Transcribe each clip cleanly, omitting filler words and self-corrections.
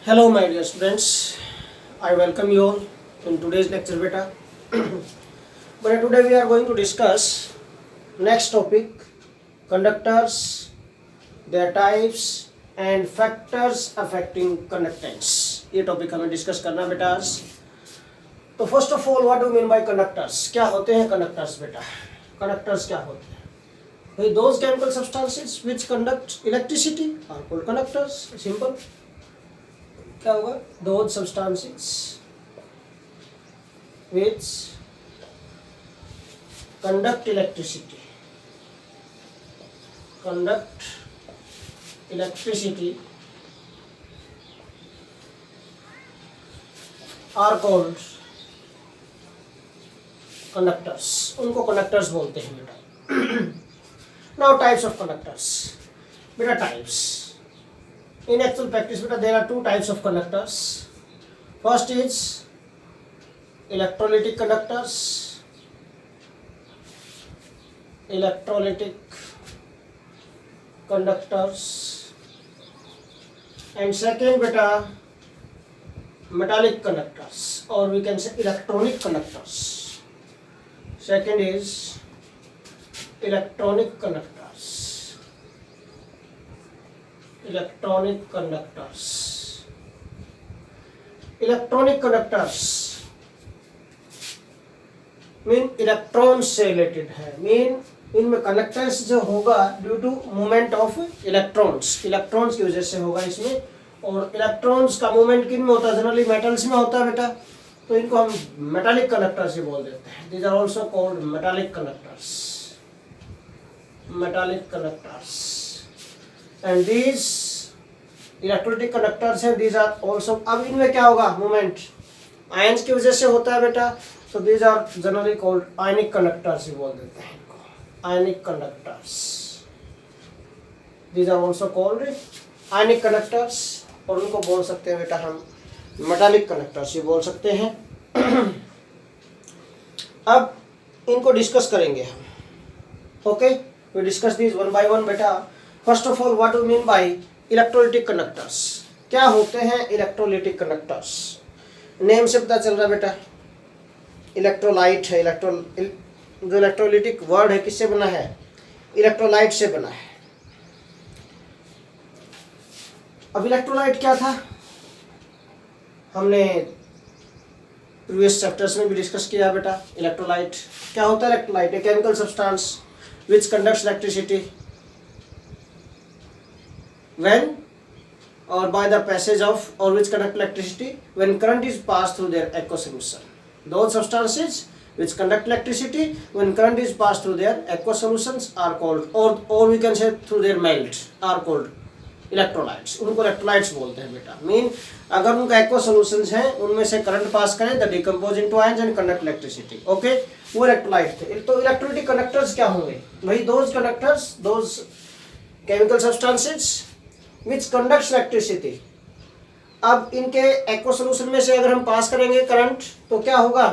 Hello, my dear students. I welcome you all in today's lecture, beta. But today we are going to discuss next topic: conductors, their types, and factors affecting conductance. ये topic हमें discuss करना बेटा आज. तो first of all, what do mean bye conductors? क्या होते हैं conductors बेटा? कंडक्टर्स क्या होते हैं? भाई, those chemical substances which conduct electricity are called conductors. Simple. क्या होगा? those substances which conduct electricity are called conductors. उनको conductors बोलते हैं बेटा. Now types of conductors. Beta types. In actual practice, beta, there are two types of conductors. First is electrolytic conductors. And second, beta, metallic conductors, or we can say electronic conductors. Second is electronic conductors. Mean electron से related है. Mean इनमें conductance जो होगा due to movement of electrons की वजह से होगा इसमें. और इलेक्ट्रॉन्स का मूवमेंट किन में होता है? जनरली मेटल्स में होता है बेटा. तो इनको हम मेटालिक कंडक्टर्स ही बोल देते हैं. These are also called metallic conductors. And these electrolytic conductors हैं. दीज आर ऑल्सो, अब इनमें क्या होगा? मूवमेंट आयंस की वजह से होता है बेटा. तो these are generally called ionic conductors ही बोल देते हैं इनको. Ionic conductors. These are also called ionic conductors. और उनको बोल सकते हैं बेटा हम मेटालिक कंडक्टर्स ही बोल सकते हैं. अब इनको डिस्कस करेंगे हम. Okay, we discuss this one by one बेटा. First of all, what do mean by electrolytic conductors? क्या होते हैं इलेक्ट्रोलिटिक कंडक्टर्स? नेम से पता चल रहा है बेटा. इलेक्ट्रोलाइट है. जो इलेक्ट्रोलिटिक वर्ड है किससे बना है? इलेक्ट्रोलाइट से बना है. अब इलेक्ट्रोलाइट क्या था? हमने प्रीवियस चैप्टर्स में भी डिस्कस किया बेटा. इलेक्ट्रोलाइट क्या होता है? Electrolyte a chemical substance which conducts electricity when or by the passage of, or which conduct electricity when current is passed through their aqueous solution. Those substances which conduct electricity when current is passed through their aqueous solutions are called, or we can say through their melt, are called electrolytes. उनको electrolytes बोलते हैं बेटा. Mean अगर उनका aqueous solutions हैं, उनमें से current pass करें तो decompose into ions and conduct electricity. Okay, वो electrolyte थे. तो electrolytic conductors क्या होंगे भाई? those conductors, those chemical substances which conducts electricity. अब इनके एक्वा सोल्यूशन में से अगर हम पास करेंगे करंट तो क्या होगा?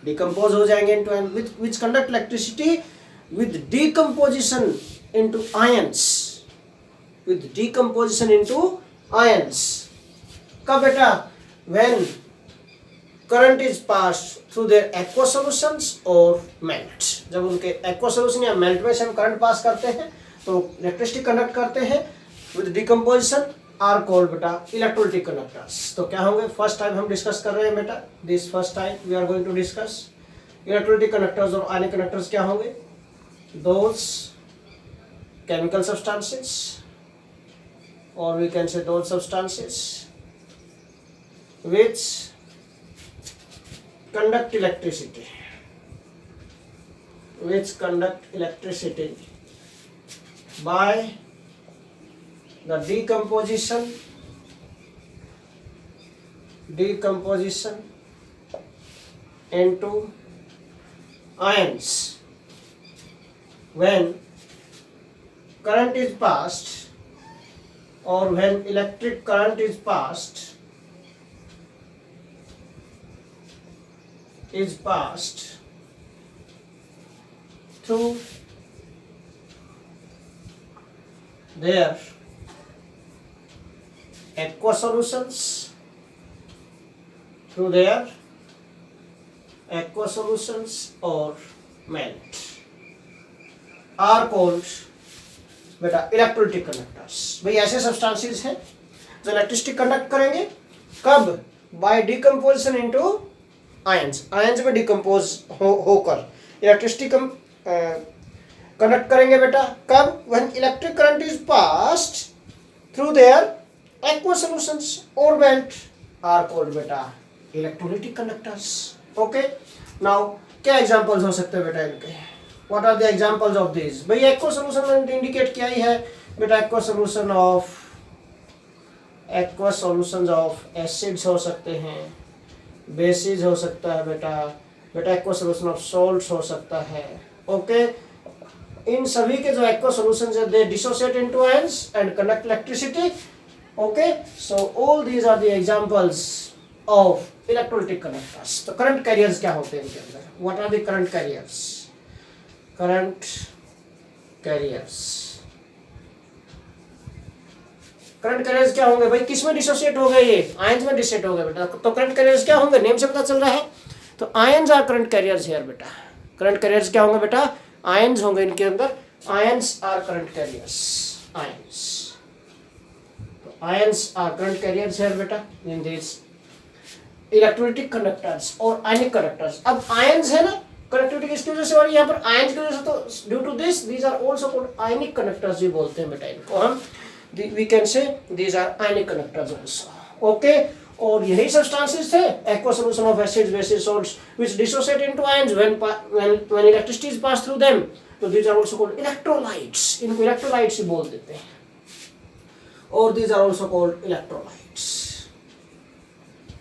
डिकम्पोज हो जाएंगे into ion. which conduct electricity with decomposition into ions. कब बेटा? when current is passed through their aqueous solutions or melt. जब उनके एक्वा सोल्यूशन या मेल्ट में से हम करंट पास करते हैं तो इलेक्ट्रिसिटी कंडक्ट करते हैं. with decomposition are called बेटा electrolytic conductors. तो क्या होंगे? फर्स्ट टाइप हम डिस्कस कर रहे हैं बेटा. This first type we are going to discuss electrolytic conductors और ionic conductors. क्या होंगे? those chemical substances, or we can say those substances which conduct electricity by the decomposition into ions when current is passed, or when electric current is passed through their aqueous solutions through their aqueous solutions or melt are called बेटा electrolytic conductors. भाई ऐसे substances हैं जो electricity conduct करेंगे, कब? By decomposition into ions, ions में decompose होकर electricity conduct करेंगे बेटा, कब? When electric current is passed through their aqueous solutions और मेल्ट आर कॉल्ड बेटा इलेक्ट्रोलिटिक कंडक्टर्स। ओके, नाउ क्या एग्जांपल्स हो सकते हैं बेटा इनके? What are the examples of this? भाई एक्वस सॉल्यूशन में इंडिकेट किया ही है बेटा, एक्वस सॉल्यूशंस ऑफ एसिड्स हो सकते हैं, बेसिस हो सकता है बेटा, एक्वस सॉल्यूशन ऑफ सॉल्ट्स हो सकता है। ओके, इन सभी के जो एक्वस सॉल्यूशंस है they dissociate into ions and conduct electricity. Okay, so all these are the examples of electrolytic conductors. तो करंट कैरियर्स क्या होते हैं इनके अंदर? What are the current carriers? Current carriers क्या होंगे भाई? किस में डिसोसिएट हो गए? ये आयंस में डिसोसिएट हो गए बेटा, तो करंट कैरियर्स क्या होंगे? नेम से पता चल रहा है। तो ions are current carriers here बेटा। करंट कैरियर्स क्या होंगे बेटा? आयंस होंगे इनके अंदर। Ions are current carriers, ions. तो ions are current carriers here बेटा इन दिस इलेक्ट्रोलिटिक कंडक्टर्स और आयनिक कंडक्टर्स। अब आयंस है ना, कनेक्टिविटी किसकी वजह से हो रही है? यहाँ पर आयंस की वजह से, तो due to this these are also called ionic conductors भी बोलते हैं बेटा इनको हम। We can say these are ionic conductors also. Okay, और यही सब्सटेंसेस थे aqueous solution of acids, bases, salts which dissociate into ions when electricity is pass through them. तो these are also called electrolytes. इनको electrolytes ही बोल देते हैं। और these are also called electrolytes.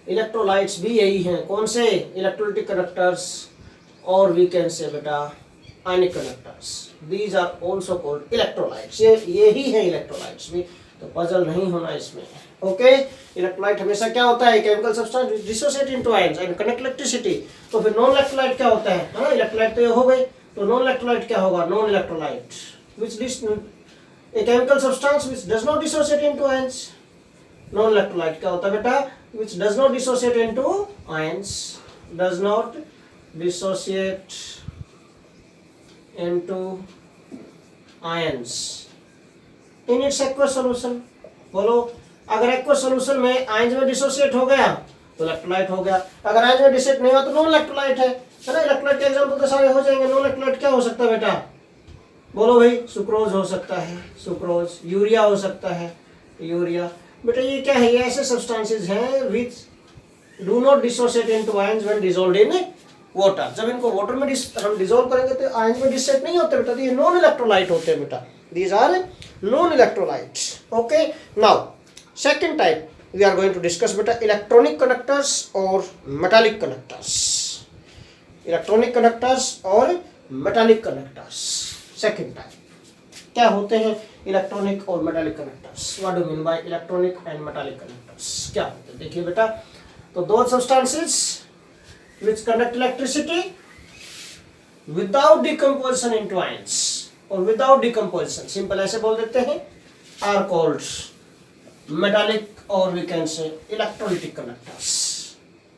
Electrolytes भी यही हैं, कौन से? इलेक्ट्रोलिटिक कंडक्टर्स और वी कैन से बेटा ionic conductors. These are also called electrolytes. ये ही है इलेक्ट्रोलाइट्स भी, तो पजल नहीं होना इसमें। ओके, इलेक्ट्रोलाइट हमेशा क्या होता है? Chemical substance which dissociate into ions and conduct electricity. तो फिर नॉन इलेक्ट्रोलाइट क्या होता है? हाँ, इलेक्ट्रोलाइट तो ये हो गए, तो नॉन इलेक्ट्रोलाइट क्या होगा? Non electrolyte which a chemical substance which does not dissociate into ions. Non electrolyte क्या होता है बेटा? Which does not dissociate into ions, does not dissociate into ions in its aqueous solution। बोलो, अगर aqueous solution में ions में dissociate हो गया तो इलेक्ट्रोलाइट हो गया, अगर आयंस में डिसोसिएट नहीं हुआ तो नॉन इलेक्ट्रोलाइट है ना। इलेक्ट्रोलाइट के एग्जांपल तो सारे हो जाएंगे। नॉन इलेक्ट्रोलाइट क्या हो सकता है बेटा? बोलो भाई, सुक्रोज हो सकता है, सुक्रोज। यूरिया हो सकता है, यूरिया। बेटा ये क्या है? ये ऐसे सब्सटेंसेस हैं which do not dissociate into ions when dissolved in water. जब इनको वाटर में हम डिसॉल्व करेंगे तो आयंस में डिसोसिएट नहीं होते बेटा, तो ये नॉन इलेक्ट्रोलाइट होते हैं बेटा। These are non electrolytes. Okay, now second type we are going to discuss बेटा इलेक्ट्रॉनिक कंडक्टर्स और मेटालिक कंडक्टर्स। इलेक्ट्रॉनिक कंडक्टर्स और मेटालिक कंडक्टर्स सेकंड टाइप क्या होते हैं? इलेक्ट्रॉनिक और metallic conductors. What do mean by electronic and metallic conductors? क्या होते हैं देखिए बेटा। तो दो substances which conduct electricity without decomposition into ions और without decomposition, simple ऐसे बोल देते हैं, are called metallic और we can say electrolytic conductors।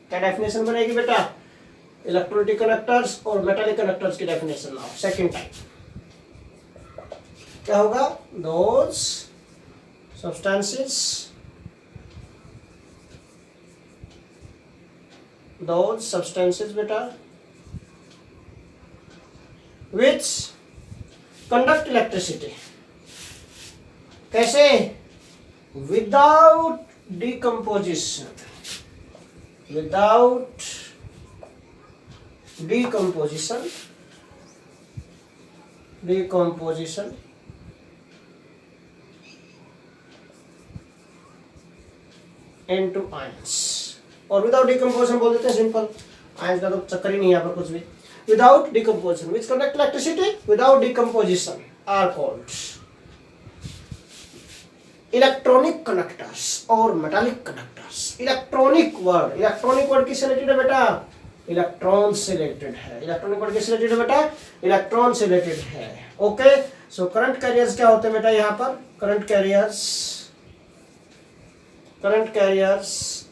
क्या डेफिनेशन बनेगी बेटा? इलेक्ट्रोलिटिक कंडक्टर्स और मेटालिक कंडक्टर्स की डेफिनेशन नाउ सेकंड टाइप क्या होगा? those substances बेटा which conduct electricity। कैसे? without decomposition into ions। और विदाउट डिकम्पोजिशन बोल देते हैं, सिंपल। आयंस का तो चक्कर ही नहीं है यहाँ पर कुछ भी। Without decomposition which conduct electricity without decomposition are called electronic conductors और मेटालिक कंडक्टर्स। इलेक्ट्रॉनिक वर्ड किससे रिलेटेड है बेटा? इलेक्ट्रॉन से रिलेटेड है। इलेक्ट्रॉनिक वर्ड किससे रिलेटेड है बेटा? इलेक्ट्रॉन से रिलेटेड है। ओके, सो करंट कैरियर्स क्या होते हैं बेटा? यहाँ पर current carriers current carriers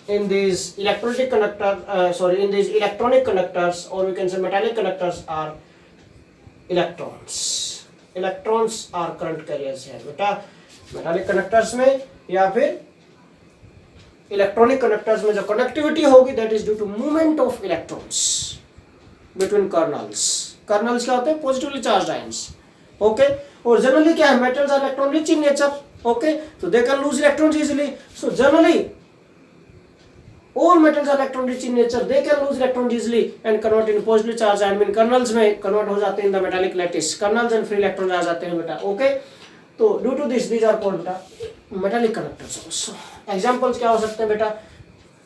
in these electrolytic in these electronic conductors, or we can say metallic conductors, are electrons. Electrons are current carriers है बेटा metallic conductors में, या फिर electronic conductors में जो conductivity होगी that is due to movement of electrons between kernels. Kernels क्या होते हैं? Positively charged ions. Okay, और generally क्या है? Metals are electron rich in nature. Okay, so they can lose electrons easily. So generally all metals are electron rich in nature. They can lose electrons easily and convert in positively charged ion. Mean kernels में convert हो जाते हैं in the metallic lattice. Kernels and free electrons आ जाते हैं बेटा. Okay, तो due to this these are called बेटा metallic conductors also. Examples क्या हो सकते हैं बेटा?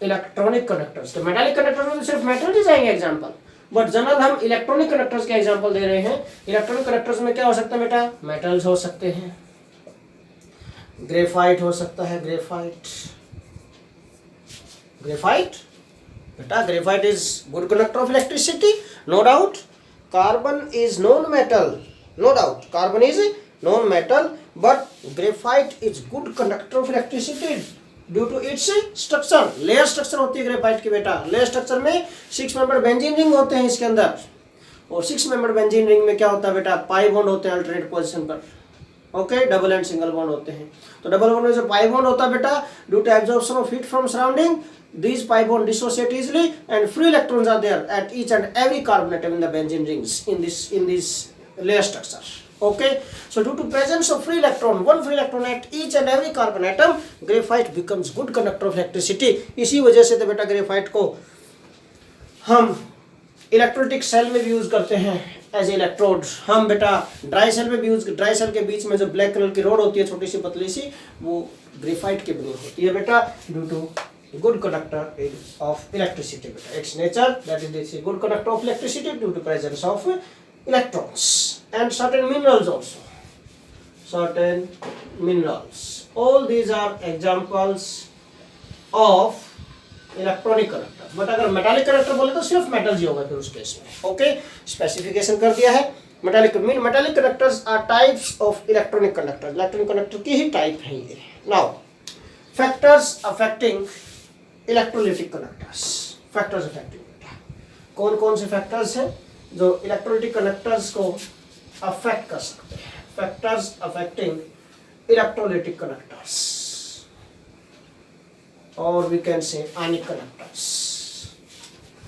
Electronic conductors. तो मेटालिक कंडक्टर में तो सिर्फ मेटल ही जाएंगे एग्जांपल, बट जनरल हम इलेक्ट्रॉनिक कंडक्टर्स के एग्जांपल दे रहे हैं. इलेक्ट्रॉनिक कंडक्टर्स में क्या हो सकता है बेटा? मेटल्स हो सकते हैं, ग्रेफाइट हो सकता है. ग्रेफाइट बेटा, graphite is good conductor of electricity, no doubt. Carbon is non metal, no doubt. Carbon is non metal, but graphite is good conductor of electricity due to its structure. Layer structure होती है graphite की बेटा. Layer structure में 6 member benzene ring होते हैं इसके अंदर, और 6 मेंबर बेंजीन रिंग में क्या होता है बेटा? पाई बॉन्ड होते हैं अल्टरनेट पोजीशन पर. Okay, double and single bond होते हैं. तो डबल बॉन्ड में जो पाई बॉन्ड होता है बेटा, due to absorption of heat from surrounding, these pi bond dissociate easily and free electrons are there at each and every carbon atom in the benzene rings in this layer structure. Okay, so due to presence of free electron, one free electron at each and every carbon atom, graphite becomes good conductor of electricity. इसी वजह से तो बेटा graphite को हम electrolytic cell में भी use करते हैं एज इलेक्ट्रोड. हम बेटा ड्राई सेल में भी यूज, ड्राई सेल के बीच में जो ब्लैक कलर की रोड होती है छोटी सी पतली सी, वो ग्रेफाइट की बनी होती है बेटा, due to good conductor of electricity beta. Its nature, that is this is good conductor of electricity due to presence of electrons. And certain minerals also, certain minerals, all these are examples of electronic conductors. but अगर metallic conductor बोले तो सिर्फ metals ही होगा फिर उस case में. okay, specification कर दिया है. metallic conductors are types of electronic conductors. electronic conductor की ही type है ये. now factors affecting electrolytic conductors. Factors affecting, कौन कौन से फैक्टर्स हैं जो इलेक्ट्रोलिटिक कंडक्टर्स को अफेक्ट कर सकते हैं? फैक्टर्स अफेक्टिंग इलेक्ट्रोलिटिक कंडक्टर्स, और we can say ionic conductors.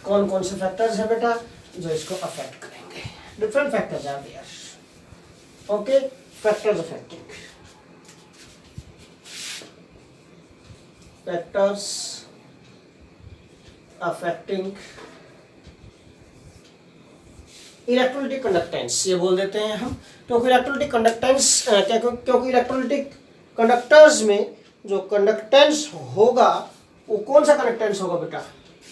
कौन कौन से फैक्टर्स हैं बेटा जो इसको अफेक्ट करेंगे? Different factors are there. Okay, factors affecting, factors affecting electrolytic conductance, ये बोल देते हैं हम, क्योंकि इलेक्ट्रोलिटिक कंडक्टेंस क्योंकि इलेक्ट्रोलिटिक कंडक्टर्स में जो कंडक्टेंस होगा वो कौन सा कंडक्टेंस होगा बेटा?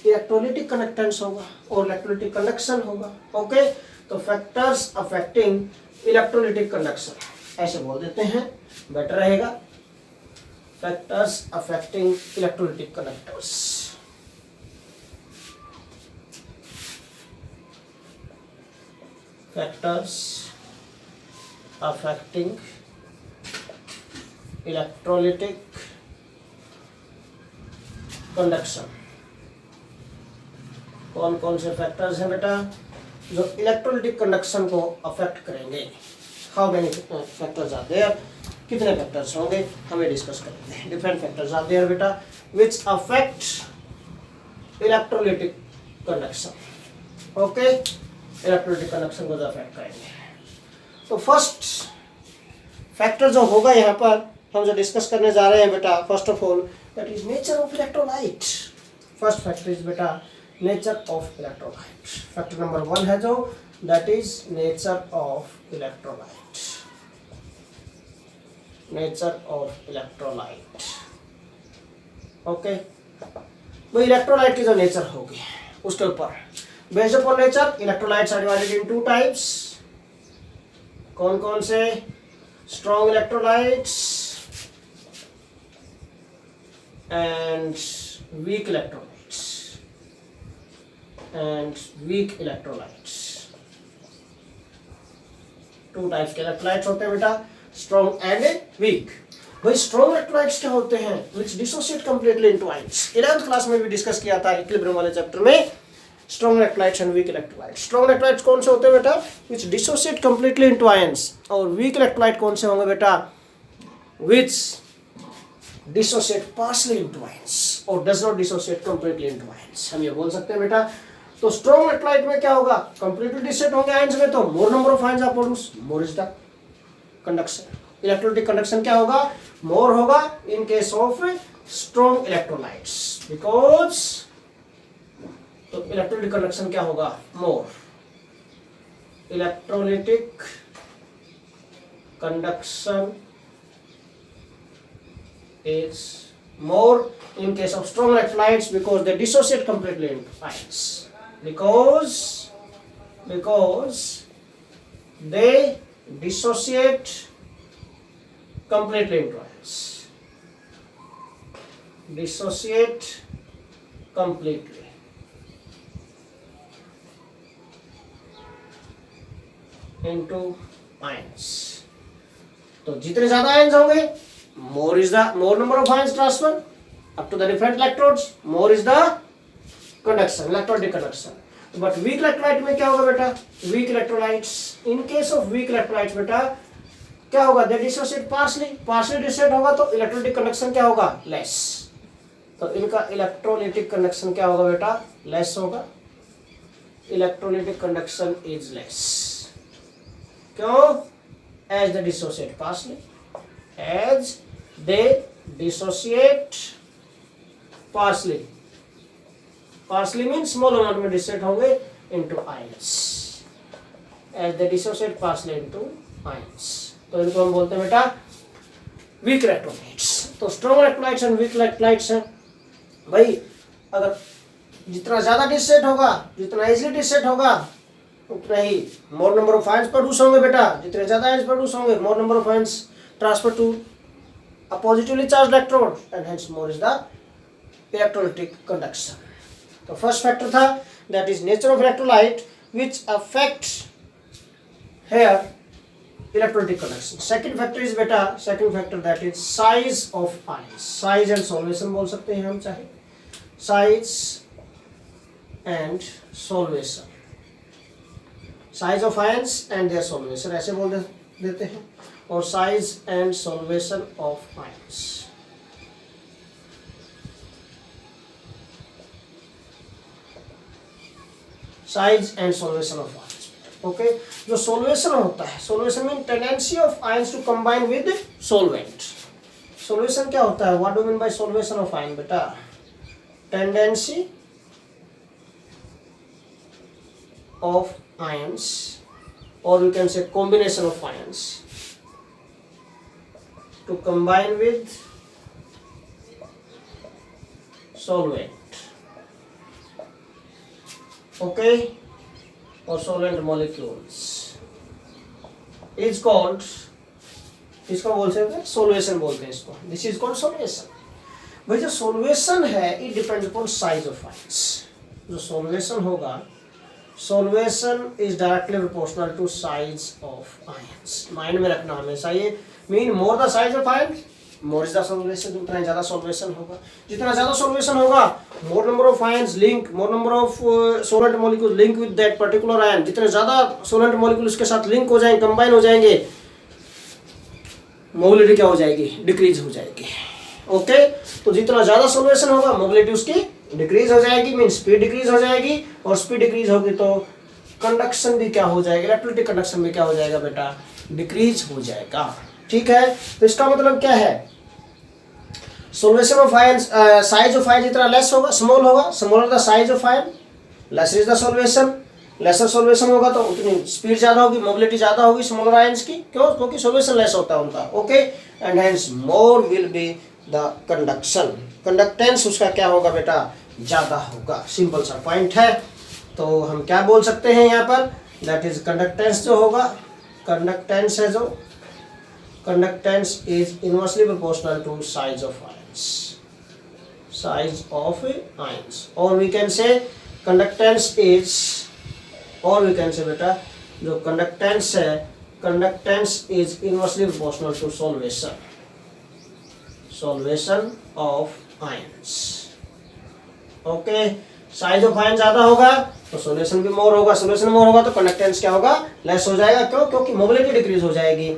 इलेक्ट्रोलिटिक कंडक्टेंस होगा और इलेक्ट्रोलिटिक कंडक्शन होगा. ओके, तो फैक्टर्स अफेक्टिंग इलेक्ट्रोलिटिक कंडक्शन ऐसे बोल देते हैं, बेटर रहेगा. Factors affecting electrolytic conductors. factors affecting electrolytic conduction. कौन कौन से फैक्टर्स हैं बेटा जो इलेक्ट्रोलिटिक कंडक्शन को अफेक्ट करेंगे? How many factors are there? कितने फैक्टर्स होंगे हमें डिस्कस करते हैं. डिफरेंट फैक्टर्स आर देयर बेटा विच affect electrolytic conduction. Okay, electrolytic conduction को अफेक्ट करेंगे. तो फर्स्ट फैक्टर जो होगा यहाँ पर हम जो डिस्कस करने जा रहे हैं बेटा, first of all that is nature of electrolyte. First factor is बेटा nature of electrolyte. Factor number 1 है जो, that is nature of electrolyte. Nature of electrolyte. Okay, वो इलेक्ट्रोलाइट की जो नेचर होगी उसके ऊपर based upon nature electrolytes are divided in 2 types. कौन कौन से? strong electrolytes and weak electrolytes. Two types के इलेक्ट्रोलाइट्स होते हैं बेटा, स्ट्रॉन्ग एंड वीक. भाई स्ट्रॉन्ग इलेक्ट्रोलाइट्स क्या होते हैं? Which dissociate completely into ions. 11th class में भी डिस्कस किया था इक्विलिब्रियम वाले चैप्टर में, strong electrolytes and weak electrolytes. Strong electrolytes कौन से होते हैं बेटा? Which dissociate completely into ions. और वीक इलेक्ट्रोलाइट कौन से होंगे बेटा? Which dissociate partially into ions और does not dissociate completely into ions. हम ये बोल सकते हैं बेटा। तो स्ट्रॉन्ग इलेक्ट्रोलाइट में क्या होगा? कंप्लीटली डिसोसिएट होंगे आयंस में, तो more number of ions are produce, more is the conduction. Electrolytic conduction क्या होगा? मोर होगा in case of strong electrolytes, because तो इलेक्ट्रोलिटिक कंडक्शन क्या होगा? More. Electrolytic conduction is more in case of strong electrolytes because they dissociate completely into ions, because they dissociate completely into ions, dissociate completely into ions। तो जितने ज्यादा ions होंगे, more is the more number of ions transfer up to the different electrodes, more is the conduction, electrolytic conduction। but weak electrolyte में क्या होगा बेटा? weak electrolytes, in case of weak electrolytes बेटा क्या होगा? they dissociate partially dissociate होगा तो electrolytic conduction क्या होगा? less। तो इनका electrolytic conduction क्या होगा बेटा? less होगा। electrolytic conduction is less। क्यों? as they dissociate partially, as they dissociate partially, partially means small amount में dissociate होंगे into ions, as they dissociate partially into ions। तो इनको हम बोलते हैं बेटा weak electrolytes। तो strong electrolytes and weak electrolytes हैं भाई। अगर जितना ज्यादा dissociate होगा, जितना easily dissociate होगा, उतना ही more number of ions produce होंगे बेटा। जितने ज्यादा ions produce होंगे, more number of ions transfer to a positively charged electrode and hence more is the electrolytic conduction। तो first factor था that is nature of electrolyte which affects here electrolytic conduction। second factor is beta, second factor that is size of ions, size and solvation बोल सकते हैं हम चाहे, size and solvation, size of ions and their solvation ऐसे बोल देते हैं, और size and solvation of ions। size and solvation of ions। Okay, जो solvation होता है, solvation mean tendency of ions to combine with solvent। solvation क्या होता है? what do you mean by solvation of ion बेटा? tendency of ions or you can say combination of ions to combine with solvent, okay, or solvent molecules is called, इसको बोल सकते हैं solution बोलते हैं इसको, this is called solution। भाई जो solution है it depends upon size of ions। जो solution होगा, solution is directly proportional to size of ions। Mind में रखना हमेशा ये, mean more the size of ion more is the solvation. उतना ज्यादा सॉल्वेशन होगा, जितना ज्यादा सॉल्वेशन होगा more number of ions link, more number of solvent molecule link with that particular ion. जितने ज्यादा सोलेंट मॉलिक्यूल उसके साथ लिंक हो जाएंगे, कंबाइन हो जाएंगे, मोबिलिटी क्या हो जाएगी? डिक्रीज हो जाएगी। ओके, तो जितना ज्यादा सॉल्वेशन होगा मोबिलिटी उसकी डिक्रीज हो जाएगी, मीन स्पीड डिक्रीज हो जाएगी, और स्पीड डिक्रीज होगी तो कंडक्शन भी क्या हो जाएगा? इलेक्ट्रोलिटिक कंडक्शन भी क्या हो जाएगा बेटा? डिक्रीज हो जाएगा। ठीक है, तो इसका मतलब क्या है? Solvation of ions, size of ion जितना लेस होगा, स्मॉल होगा, smaller the size of ion lesser is the solvation, lesser solvation होगा तो उतनी स्पीड ज्यादा होगी, मोबिलिटी ज्यादा होगी स्मॉलर आयंस की। क्यों? क्योंकि सॉल्वेशन लेस होता है उनका। Okay, and hence more will be the conduction, conductance उसका क्या होगा बेटा? ज्यादा होगा। सिंपल सा पॉइंट है। तो हम क्या बोल सकते हैं यहाँ पर? दैट इज कंडक्टेंस जो होगा, कंडक्टेंस है जो, conductance is inversely proportional to size of ions, size of ions, or we can say conductance is, or we can say बेटा जो conductance है, conductance is inversely proportional to solvation, solvation of ions. Okay, size of ion ज्यादा होगा तो solution भी मोर होगा, solution मोर होगा तो कंडक्टेंस क्या होगा, लेस हो जाएगा। क्यों? क्योंकि मोबिलिटी डिक्रीज हो जाएगी।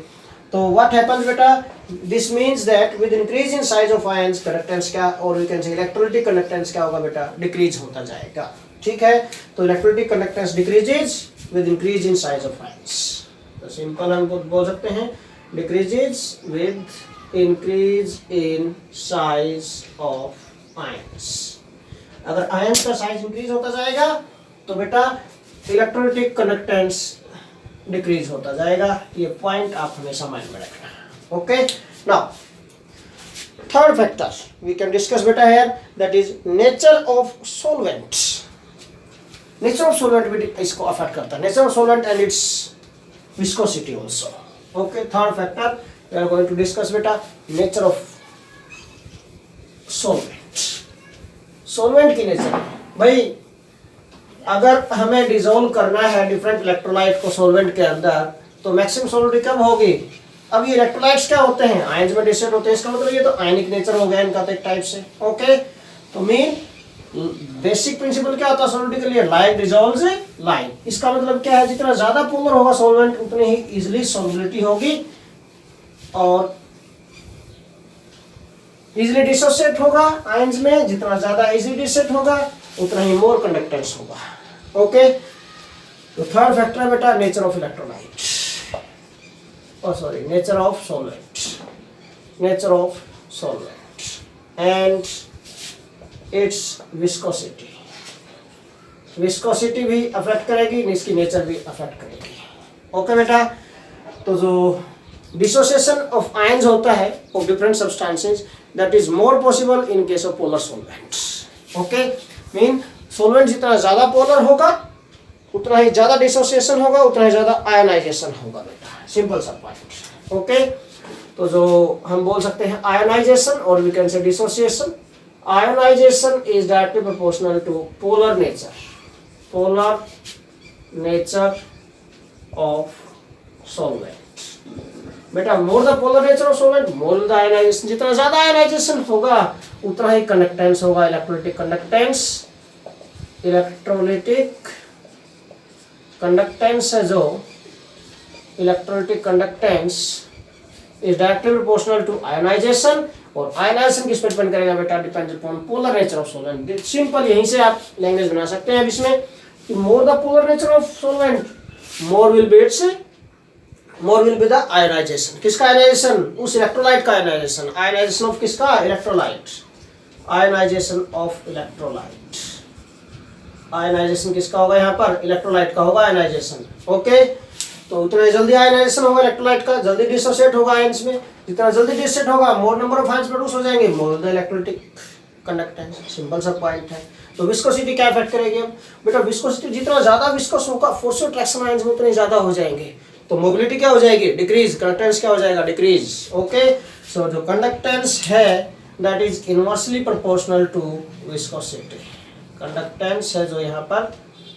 तो व्हाट हैपेंस बेटा, this means that with increase in size of ions conductance क्या, और we can say electrolytic conductance क्या होगा बेटा, डिक्रीज होता जाएगा। ठीक है, तो electrolytic conductance decreases with increase in size of ions. तो सिंपल हम बोल सकते हैं decreases with increase in size of ions. अगर आयंस का साइज इंक्रीज होता जाएगा तो बेटा इलेक्ट्रोलिटिक कंडक्टेंस डिक्रीज होता जाएगा। ये पॉइंट आप हमेशा माइंड में रखना। Okay, now third factor we can discuss बेटा here, that is nature of solvent. Nature of solvent भी इसको अफेक्ट करता है, nature of solvent and its viscosity also. Okay, third factor we are going to discuss बेटा nature of solvent. Solvent की nature भाई, अगर हमें डिसॉल्व करना है डिफरेंट इलेक्ट्रोलाइट को सॉल्वेंट के अंदर तो मैक्सिमम सॉल्युबिलिटी कम होगी। अब ये इलेक्ट्रोलाइट्स क्या होते हैं, आयंस में डिसोसिएट होते हैं, इसका मतलब ये तो आयनिक नेचर हो गया इनका तो एक टाइप से। ओके, तो मेन बेसिक प्रिंसिपल क्या होता है सॉल्युबिलिटी के लिए, लाइक डिसॉल्व्स लाइक। इसका मतलब क्या है, जितना ज्यादा पोलर होगा सॉल्वेंट उतनी ही इजिली सॉल्युबिलिटी होगी और इजिली डिसोसिएट होगा आयंस में। जितना ज्यादा इजिली डिसोसिएट होगा उतना ही मोर कंडक्टेंस होगा। ओके, तो थर्ड फैक्टर है बेटा नेचर ऑफ इलेक्ट्रोलाइट, और sorry nature of solvent, nature of solvent and its viscosity. Viscosity भी अफेक्ट करेगी, इसकी नेचर भी अफेक्ट करेगी। ओके बेटा, तो जो डिसोसिएशन ऑफ आयंस होता है of different substances that is more possible in case of polar solvents. Okay, mean solvent जितना ज्यादा पोलर होगा उतना ही ज्यादा डिसोसिएशन होगा, उतना ही ज्यादा आयनाइजेशन होगा बेटा, सिंपल सा पॉइंट। ओके, तो जो हम बोल सकते हैं आयनाइजेशन और we can say dissociation. Ionisation is directly proportional to polar nature, polar nature of solvent. बेटा more the polar nature of solvent more the ionisation. जितना ज्यादा आयनाइजेशन होगा उतना ही कंडक्टेंस होगा, इलेक्ट्रोलिटिक कंडक्टेंस। इलेक्ट्रोलिटिक कंडक्टेंस है जो electrolytic conductance is directly proportional to ionisation, और आयनाइजेशन किस पर डिपेंड करेगा बेटा, depends upon polar nature of solvent. Simple यहीं से आप लैंग्वेज बना सकते हैं अब इसमें कि more the polar nature of solvent more will be its, more will be the ionization. किसका आयनाइजेशन, उस इलेक्ट्रोलाइट का आयनाइजेशन। आयनाइजेशन ऑफ किसका, electrolyte. Ionization of electrolyte, ionization किसका होगा यहाँ पर, इलेक्ट्रोलाइट का होगा आयनाइजेशन। ओके, तो उतना जल्दी आयनाइजेशन होगा इलेक्ट्रोलाइट का, जल्दी डिसोसिएट होगा आयंस में। जितना जल्दी डिसोसिएट होगा more number of ions produce हो जाएंगे, more the electrolytic conductance. Simple सा पॉइंट है। तो विस्कोसिटी क्या इफेक्ट करेगी अब बेटा, विस्कोसिटी जितना ज्यादा विस्कोस होगा फोर्स ऑफ ट्रैक्शन आयंस में उतने ज्यादा हो जाएंगे, तो मोबिलिटी क्या हो जाएगी, डिक्रीज। कंडक्टेंस क्या हो जाएगा, डिक्रीज। ओके, सो जो कंडक्टेंस है that is inversely proportional to viscosity. Conductance है जो यहाँ पर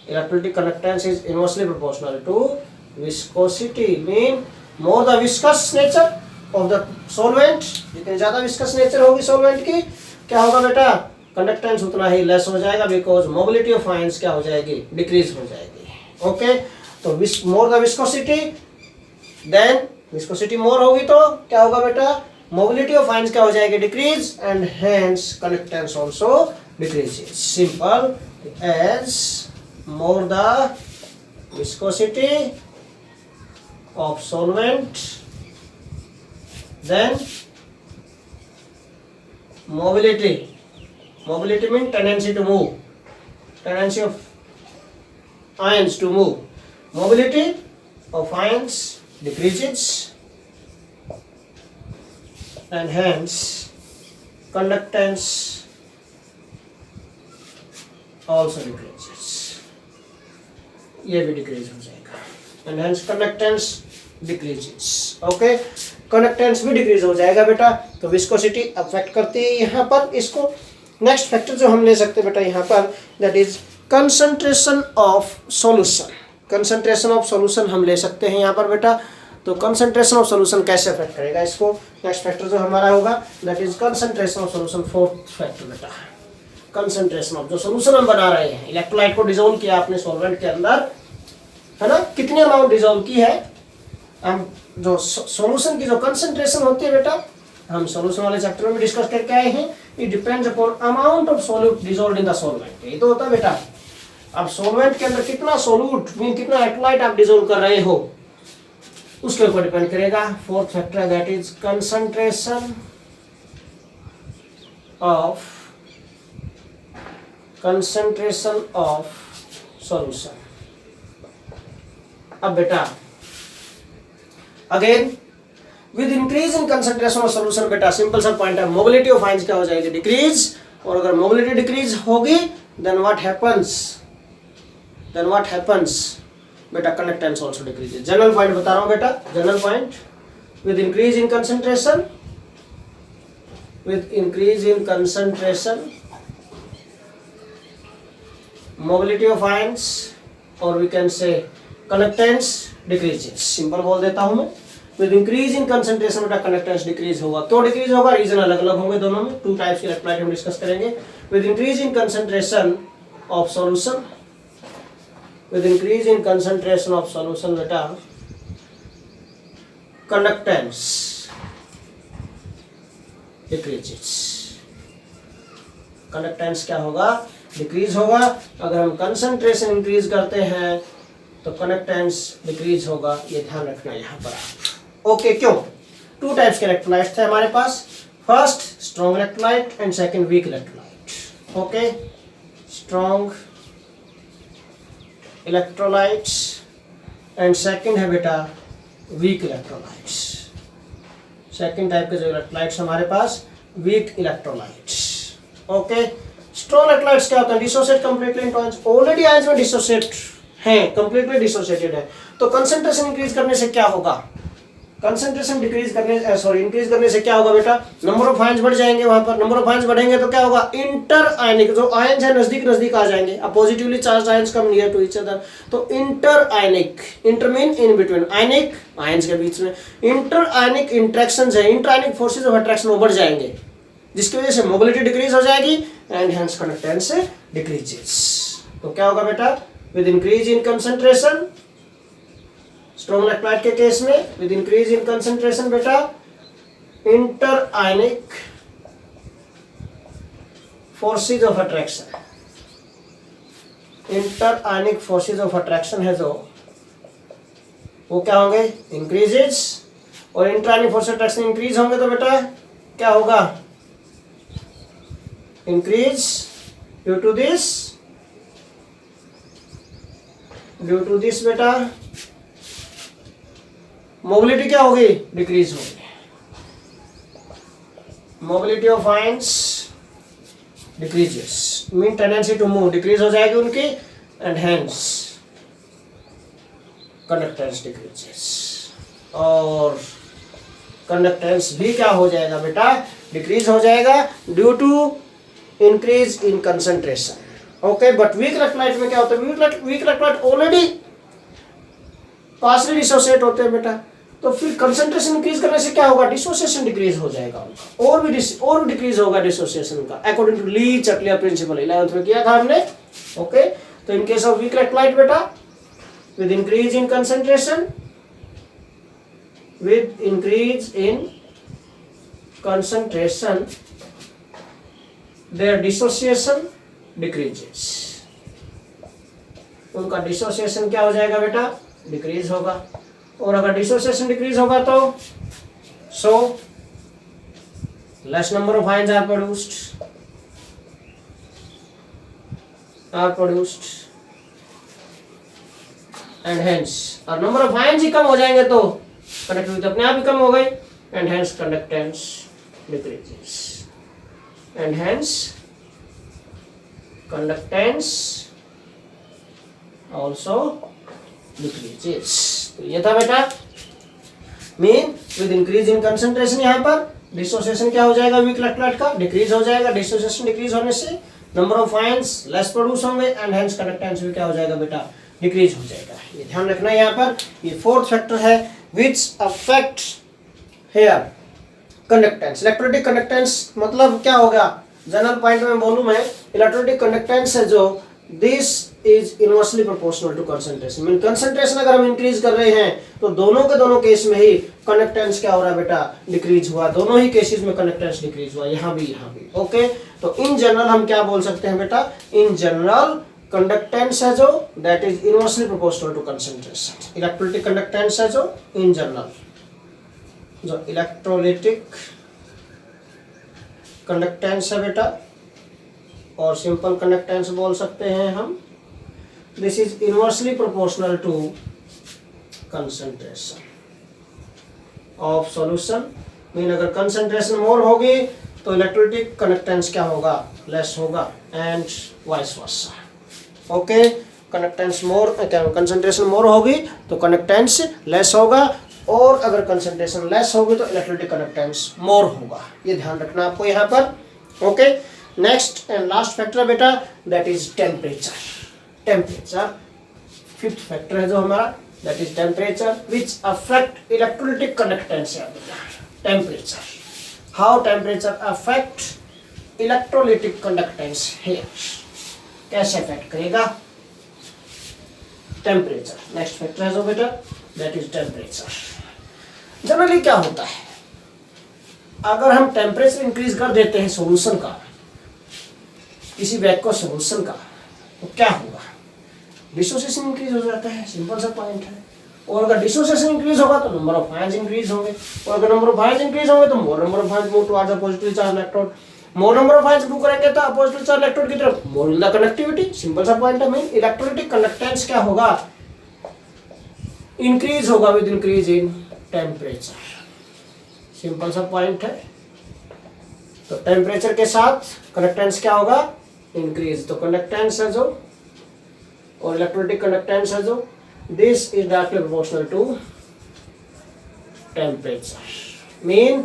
electrolytic conductance is inversely proportional to viscosity. Mean more the viscous nature of the solvent, जितनी ज्यादा विस्कस नेचर होगी सॉल्वेंट की क्या होगा बेटा, कंडक्टेंस उतना ही लेस हो जाएगा, बिकॉज मोबिलिटी ऑफ आयंस क्या हो जाएगी, डिक्रीज हो जाएगी। ओके, तो more the viscosity then viscosity more होगी तो क्या होगा बेटा, मोबिलिटी ऑफ आयंस क्या हो जाएगी, decrease, and hence conductance also decreases. Simple, as more the viscosity of solvent then mobility means tendency to move, tendency of ions to move, mobility of ions decreases and hence conductance also decreases, ये भी decrease हो जाएगा, and hence conductance decreases। Okay, conductance भी decrease हो जाएगा बेटा, तो viscosity affect करती है यहाँ पर इसको। नेक्स्ट फैक्टर जो हम ले सकते हैं बेटा यहाँ पर that is concentration of solution. Concentration of solution हम ले सकते हैं यहाँ पर बेटा, तो कंसंट्रेशन ऑफ सॉल्यूशन कैसे अफेक्ट करेगा इसको? नेक्स्ट फैक्टर जो हमारा होगा that is concentration of solution, fourth factor बेटा। कंसंट्रेशन ऑफ जो सॉल्यूशन हम बना रहे हैं, इलेक्ट्रोलाइट को डिसॉल्व किया आपने सॉल्वेंट के अंदर, है ना, कितनी अमाउंट डिसॉल्व की है, हम जो सॉल्यूशन की जो कंसंट्रेशन होती है बेटा, हम सॉल्यूशन वाले चैप्टर में डिस्कस करके आए हैं, it depends upon amount of solute dissolved in the solvent. ये तो होता है बेटा, अब सॉल्वेंट के अंदर कितना सॉल्यूट मीन कितना इलेक्ट्रोलाइट आप डिसॉल्व कर रहे हो उसके ऊपर डिपेंड करेगा। Fourth factor that is concentration of solution. अब बेटा again with increase in concentration of solution बेटा सिंपल सा पॉइंट है, मोबिलिटी ऑफ आयंस क्या हो जाएगी? डिक्रीज। और अगर मोबिलिटी डिक्रीज होगी देन व्हाट हैपेंस बेटा? Conductance also decreases. General point बता रहा हूं बेटा, general point, with increase in concentration mobility of ions और we can say conductance decreases. Simple बोल देता हूं मैं, विद इंक्रीज इन कंसंट्रेशन बेटा कंडक्टेंस डिक्रीज होगा। क्यों डिक्रीज होगा? रीजन अलग अलग होंगे दोनों में, टू टाइप्स के इलेक्ट्रोलाइट हम डिस्कस करेंगे। With increase in concentration of solution, with increase in concentration of solution बेटा conductance decreases। कंडक्टेंस क्या होगा? डिक्रीज होगा। अगर हम कंसंट्रेशन इंक्रीज करते हैं तो कंडक्टेंस डिक्रीज होगा, ये ध्यान रखना यहाँ पर आप। ओके, क्यों? टू टाइप्स के इलेक्ट्रोलाइट थे हमारे पास, first strong electrolyte and second weak electrolyte. Okay, strong electrolytes and second है बेटा वीक इलेक्ट्रोलाइट्स। सेकंड टाइप के जो इलेक्ट्रोलाइट्स हमारे पास weak electrolytes. Okay, strong electrolytes क्या होता है? Dissociate completely into ions. Already ions में डिसोसिएट है, कंप्लीटली डिसोसिएटेड है, तो कंसंट्रेशन इंक्रीज करने से क्या होगा? कंसंट्रेशन इंक्रीज करने से क्या होगा बेटा? नंबर ऑफ आयंस बढ़ जाएंगे वहां पर। नंबर ऑफ आयंस बढ़ेंगे तो क्या होगा? इंटर आयनिक जो आयंस है नजदीक आ जाएंगे। अब positively charge ions come near to each other, तो inter ionic, inter mean in between, ionic ions के बीच में इंटर आयनिक इंटरेक्शंस है, inter ionic forces of attraction वो बढ़ जाएंगे, जिसकी वजह से मोबिलिटी डिक्रीज हो जाएगी एंड हेंस कंडक्टेंस डिक्रीजेस। तो क्या होगा बेटा? With increase in concentration, strong electrolyte के केस में विद इंक्रीज इन कंसंट्रेशन बेटा inter ionic forces of attraction, inter ionic forces of attraction है जो वो क्या होंगे? इंक्रीजेस। और inter ionic force attraction increase होंगे तो बेटा क्या होगा? इंक्रीज। ड्यू टू दिस बेटा मोबिलिटी क्या होगी? डिक्रीज होगी। Mobility of ions decreases mean tendency to move decrease हो जाएगी उनकी एंड हेंस कंडक्टेंस डिक्रीजेस। और कंडक्टेंस भी क्या हो जाएगा बेटा? डिक्रीज हो जाएगा due to increase in concentration. Okay, but weak electrolyte में क्या होता है? Weak electrolyte already partially dissociate होते हैं बेटा, तो फिर कंसंट्रेशन इंक्रीज करने से क्या होगा? डिसोसिएशन डिक्रीज हो जाएगा उनका, और भी डिक्रीज होगा डिसोसिएशन का, according to Le Chatelier principle 11th में किया था हमने। ओके, तो in case of weak electrolyte बेटा with increase in concentration, their dissociation decreases. उनका डिसोसिएशन क्या हो जाएगा बेटा? डिक्रीज होगा। और अगर डिसोसिएशन डिक्रीज होगा तो so less number of ions are produced and hence, और नंबर ऑफ आयंस ही कम हो जाएंगे तो कंडक्टिविटी अपने आप ही कम हो गई and hence conductance decreases and hence conductance also decreases. तो ये था बेटा mean with increase in concentration, यहाँ पर डिसोसिएशन क्या हो जाएगा? वीक इलेक्ट्रोलाइट का डिक्रीज हो जाएगा। डिसोसिएशन डिक्रीज होने से number of ions less produce होंगे एंड हेंस कंडक्टेंस भी क्या हो जाएगा बेटा? डिक्रीज हो जाएगा। ये ध्यान रखना है यहाँ पर। ये फोर्थ फैक्टर है which affect here conductance. Electrolytic conductance मतलब क्या होगा, जनरल पॉइंट में बोलूं मैं, इलेक्ट्रोलिटिक कंडक्टेंस है जो this is inversely proportional to concentration. Mean concentration अगर हम इंक्रीज कर रहे हैं तो दोनों के दोनों केस में ही कंडक्टेंस क्या हो रहा है बेटा, डिक्रीज हुआ। दोनों ही केसेस में कंडक्टेंस डिक्रीज हुआ, यहाँ भी यहाँ भी। ओके, तो इन जनरल हम क्या बोल सकते हैं बेटा, इन जनरल कंडक्टेंस है जो that is inversely proportional to concentration. Electrolytic conductance है जो इन जनरल, जो इलेक्ट्रोलिटिक कंडक्टेंस है बेटा, और सिंपल कंडक्टेंस बोल सकते हैं हम, this is inversely proportional to concentration of solution. Mean अगर कंसंट्रेशन मोर होगी तो इलेक्ट्रोलिटिक कंडक्टेंस क्या होगा, लेस होगा, and vice versa. Okay, conductance more, concentration more होगी तो कंडक्टेंस लेस होगा, और अगर कंसंट्रेशन लेस होगी तो इलेक्ट्रोलिटिक कंडक्टेंस मोर होगा। ये ध्यान रखना आपको यहाँ पर। Okay, next and last factor बेटा, that is temperature. Temperature fifth factor है जो हमारा, that is temperature which affect electrolytic conductance है बेटा। Temperature, how temperature affect electrolytic conductance here, कैसे अफेक्ट करेगा टेम्परेचर। नेक्स्ट फैक्टर है जो बेटा, दैट इज टेम्परेचर। जनरली क्या होता है, अगर हम टेम्परेचर इंक्रीज कर देते हैं सॉल्यूशन का, किसी वैक्यूअस सॉल्यूशन का, तो क्या होगा, डिसोसिएशन इंक्रीज हो जाता है, सिंपल सा पॉइंट है। और अगर डिसोसिएशन इंक्रीज होगा तो नंबर ऑफ आयंस इंक्रीज होंगे, और अगर नंबर ऑफ आयंस इंक्रीज होंगे तो more number of ions move towards the positive charge electrode. More number of ions move करेंगे तो पॉजिटिव चार्ज इलेक्ट्रोड की तरफ, मोर विल द कंडक्टिविटी, सिंपल सा पॉइंट है। मीन इलेक्ट्रोलिटिक कंडक्टेंस क्या होगा, इंक्रीज होगा with increase in temperature, simple सा पॉइंट है। तो टेम्परेचर के साथ कंडक्टेंस क्या होगा, इंक्रीज। तो कंडक्टेंस है जो, और इलेक्ट्रोलिटिक कंडक्टेंस है जो, this is directly proportional to temperature. Mean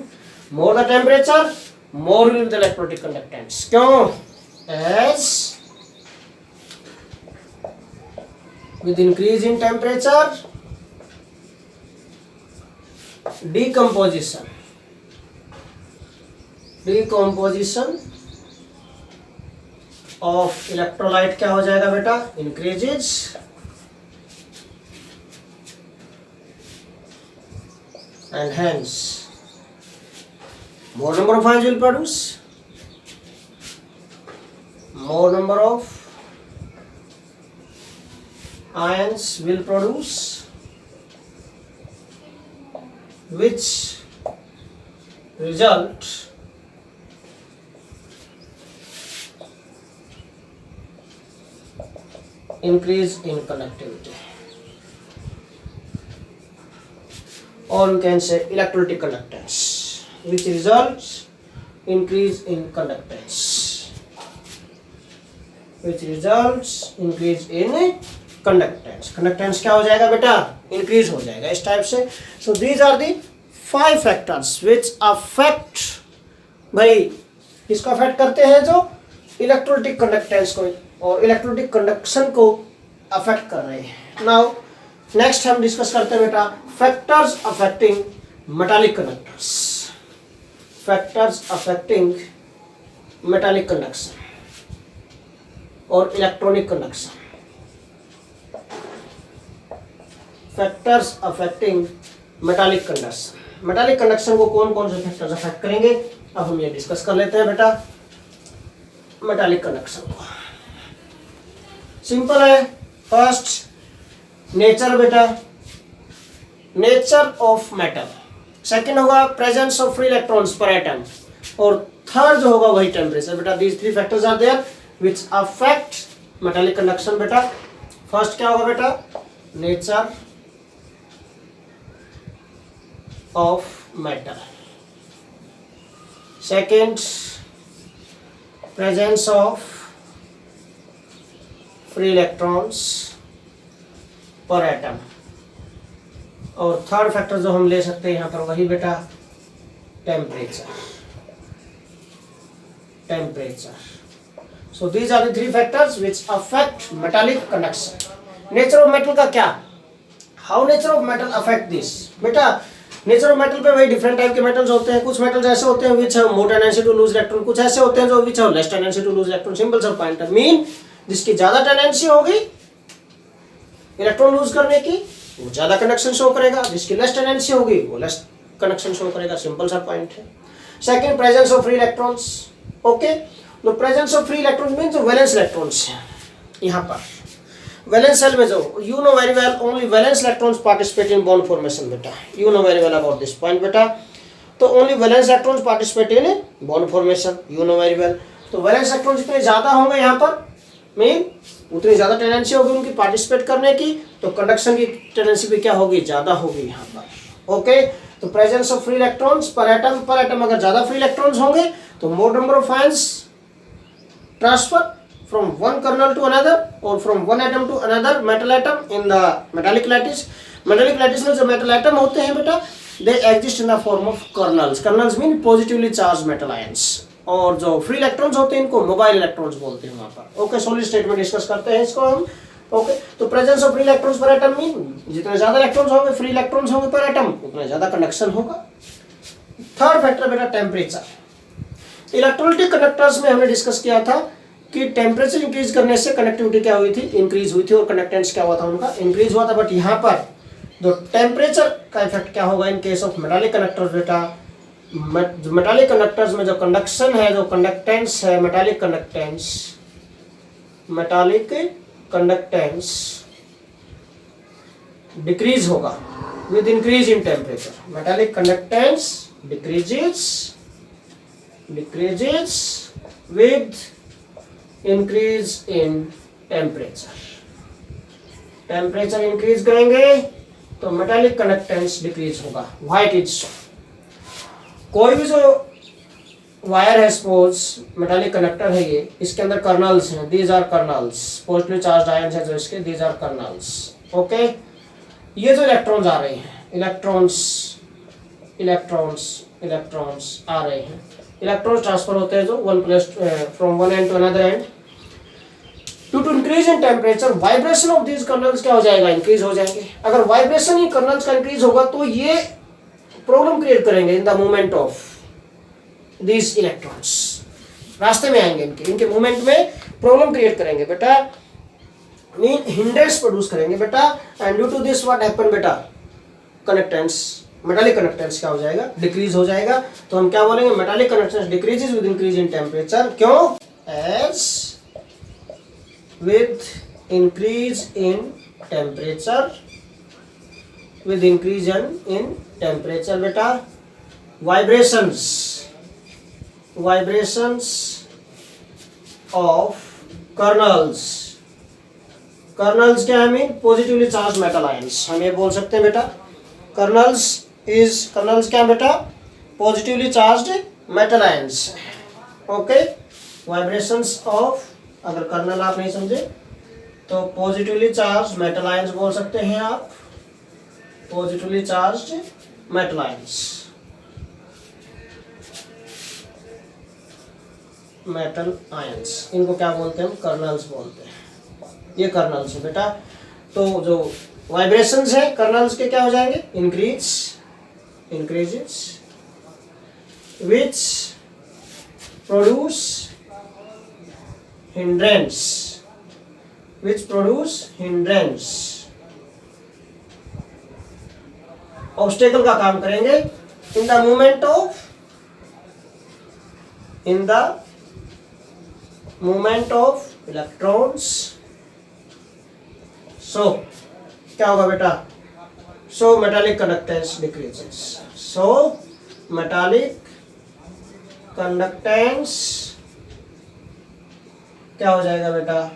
more the temperature more will the electrolytic conductance. क्यों, as with increase in temperature decomposition of electrolyte क्या हो जाएगा बेटा, increases, and hence more number of ions will produce, more number of ions will produce, which result increase in conductivity, or you can say electrolytic conductance, which results increase in conductance, which results increase in conductance. Conductance क्या हो जाएगा बेटा, increase हो जाएगा इस type से। So these are the 5 factors which affect, भाई किसको अफेक्ट करते हैं, जो इलेक्ट्रोलिटिक कंडक्टेंस को और इलेक्ट्रोलिटिक कंडक्शन को अफेक्ट कर रहे हैं। नाउ नेक्स्ट हम डिस्कस करते हैं बेटा factors affecting metallic conductors. Factors affecting metallic conduction और electronic conduction. Factors affecting metallic conduction. Metallic conduction को कौन कौन से फैक्टर्स अफेक्ट करेंगे, अब हम ये डिस्कस कर लेते हैं बेटा। मेटालिक कंडक्शन को सिंपल है। फर्स्ट नेचर बेटा, नेचर ऑफ मेटल। सेकंड होगा presence of free electrons per atom, और थर्ड जो होगा वही टेम्परेचर बेटा। These 3 factors are there which affect metallic conduction बेटा। फर्स्ट क्या होगा बेटा, nature of metal. Second, presence of free electrons per atom, और थर्ड फैक्टर जो हम ले सकते हैं यहाँ पर वही बेटा temperature. So these are the 3 factors which affect metallic conduction. Nature of metal का क्या, how nature of metal affect this, बेटा नेचर ऑफ मेटल पे वही डिफरेंट टाइप के मेटल्स होते हैं। कुछ मेटल्स ऐसे होते हैं which have more tendency to lose electron, कुछ ऐसे होते हैं जो which have less tendency to lose electron. Simple सा पॉइंट मीन जिसकी ज्यादा टेंडेंसी होगी इलेक्ट्रॉन लूज करने की वो ज्यादा कंडक्शन शो करेगा, जिसकी लेस टेंडेंसी होगी वो लेस कंडक्शन शो करेगा। सिंपल सा पॉइंट है। Second, presence of free electrons. Okay, the presence of free electrons means valence electrons है। यहाँ पर वैलेंस सेल में जो you know very well only valence electrons participate in bond formation बेटा, you know very well about this point बेटा। तो only valence electrons participate in bond formation, you know very well. तो valence electrons जितने ज्यादा होंगे यहाँ पर mean उतनी ज्यादा टेंडेंसी होगी उनकी पार्टिसिपेट करने की, तो कंडक्शन की टेंडेंसी भी क्या होगी, ज्यादा होगी यहाँ पर। ओके, तो presence of free electrons per atom अगर ज्यादा फ्री इलेक्ट्रॉन्स होंगे तो more number of ions transfer from one kernel to another or from one atom to another metal atom in the metallic lattice. Metallic lattice में जो metal atom होते हैं बेटा they exist in the form of kernels. Kernels mean positively charged metal ions. और जो free electrons होते हैं इनको mobile electrons बोलते हैं वहाँ पर। ओके, solid state में डिस्कस करते हैं इसको हम। ओके, तो presence of free electrons per atom mean जितने ज्यादा इलेक्ट्रॉन्स होंगे फ्री इलेक्ट्रॉन्स होंगे पर एटम उतना ज्यादा कंडक्शन होगा। थर्ड फैक्टर बेटा टेम्परेचर। इलेक्ट्रोलाइटिक कंडक्टर्स में हमने डिस्कस किया था कि टेम्परेचर इंक्रीज करने से कनेक्टिविटी क्या हुई थी, इंक्रीज हुई थी, और कंडक्टेंस क्या हुआ था उनका, इंक्रीज हुआ था। बट यहाँ पर जो टेम्परेचर का इफेक्ट क्या होगा in case of metallic conductors बेटा, मेटालिक कंडक्टर्स में जो कंडक्शन है, जो कंडक्टेंस है, मेटालिक कंडक्टेंस डिक्रीज होगा with increase in temperature. Metallic conductance decreases with increase in temperature. Temperature increase करेंगे तो मेटालिक कंडक्टेंस डिक्रीज होगा। Why it is so? कोई भी जो वायर है सपोज मेटालिक कंडक्टर है ये, इसके अंदर कर्नल्स हैं, these are kernels, positively charged ions है जो इसके, दीज आर कर्नल्स। ओके, ये जो इलेक्ट्रॉन्स आ रहे हैं, इलेक्ट्रॉन्स आ रहे हैं, इलेक्ट्रॉन्स ट्रांसफर होते हैं जो from one end to another end. Due to increase in temperature vibration of these kernels क्या हो जाएगा, इंक्रीज हो जाएंगे। अगर वाइब्रेशन ही कर्नल्स का इंक्रीज होगा तो ये प्रॉब्लम क्रिएट करेंगे in the movement of these electrons, रास्ते में आएंगे इनके मूवमेंट में प्रॉब्लम क्रिएट करेंगे बेटा, मीन हिंड्रेंस प्रोड्यूस करेंगे बेटा। And due to this what happen बेटा, कंडक्टेंस, मेटालिक कंडक्टेंस क्या हो जाएगा, डिक्रीज हो जाएगा। तो हम क्या बोलेंगे, metallic conductance decreases with increase in temperature. क्यों? As with increase in temperature, with increase in temperature बेटा vibrations of kernels क्या है mean positively charge metal ions, हम ये बोल सकते हैं बेटा। कर्नल्स क्या बेटा, positively charged metal ions. Okay, vibrations of, अगर कर्नल आप नहीं समझे तो पॉजिटिवली चार्ज मेटल आयंस बोल सकते हैं आप, पॉजिटिवली चार्ज्ड मेटल आयंस, इनको क्या बोलते हैं हम, कर्नल्स बोलते हैं। ये कर्नल्स है बेटा। तो जो वाइब्रेशंस है कर्नल्स के क्या हो जाएंगे, increases which produce hindrance, obstacle का काम करेंगे in the movement of electrons. So क्या होगा बेटा, so metallic conductance decreases, so metallic conductance क्या हो जाएगा बेटा,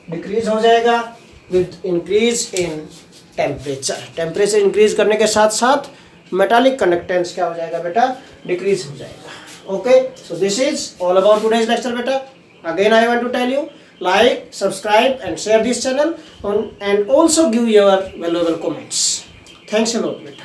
डिक्रीज हो जाएगा with increase in temperature. Temperature increase करने के साथ साथ मेटालिक कंडक्टेंस क्या हो जाएगा बेटा, डिक्रीज हो जाएगा। Okay, so this is all about today's lecture बेटा। Again I want to tell you, like, subscribe and share this channel and also give your valuable comments. Thanks a lot beta.